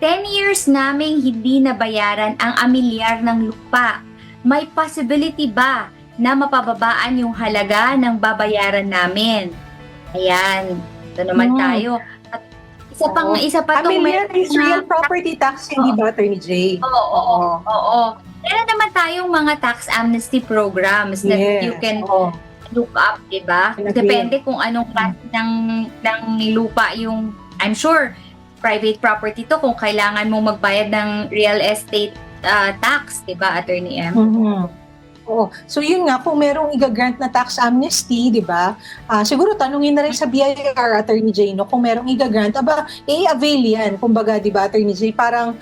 10 years naming hindi nabayaran ang amilyar ng lupa, may possibility ba na mapababaan yung halaga ng babayaran namin? Ayan, ito naman tayo. At isa pa tong Amilyar is real property tax, hindi ba, Attorney J? Oo. Meron naman tayong mga tax amnesty programs that you can look up, diba? Depende kung anong klase ng lupa yung, I'm sure, private property to, kung kailangan mo magbayad ng real estate tax, diba, Attorney M? Oo. So yun nga, kung merong i-grant na tax amnesty, di ba? Siguro tanungin na rin sa BIR, Attorney J, no? Kung merong i-grant, i-avail yan. Kumbaga, di ba, Attorney J, parang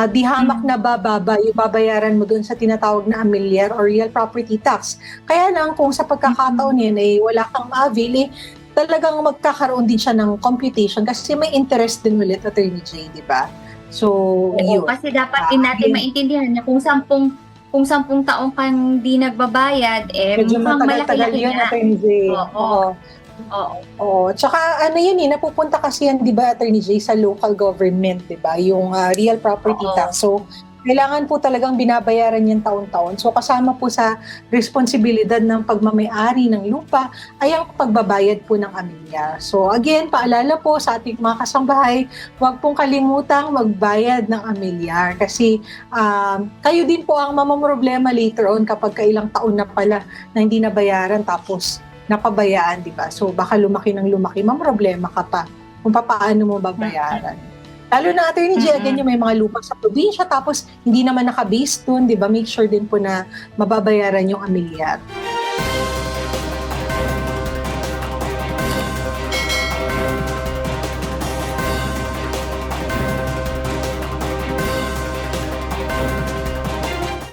di hamak na bababa yung babayaran mo doon sa tinatawag na amilyar or real property tax. Kaya lang, kung sa pagkakataon yan, wala kang ma-avail, talagang magkakaroon din siya ng computation kasi may interest din ulit, Attorney J, di ba? So, yun. Kasi dapat din natin maintindihan na kung 10 taong kang di nagbabayad, medyo mukhang matagal-tagal yun, Attorney J. Oo. Tsaka ano yun napupunta kasi yan, di ba, Attorney J, sa local government, di ba? Yung real property tax. So, kailangan po talagang binabayaran yan taon-taon. So, kasama po sa responsibilidad ng pagmamayari ng lupa ay ang pagbabayad po ng amilyar. So, again, paalala po sa ating mga kasambahay, huwag pong kalimutang magbayad ng amilyar kasi kayo din po ang mamamroblema later on kapag kailang taon na pala na hindi nabayaran tapos napabayaan, di ba? So, baka lumaki ng lumaki, mamroblema ka pa kung paano mo babayaran. Lalo na, Attorney J, again, yung may mga lupa sa probinsya, tapos hindi naman naka-base dun, di ba? Make sure din po na mababayaran yung amilyar.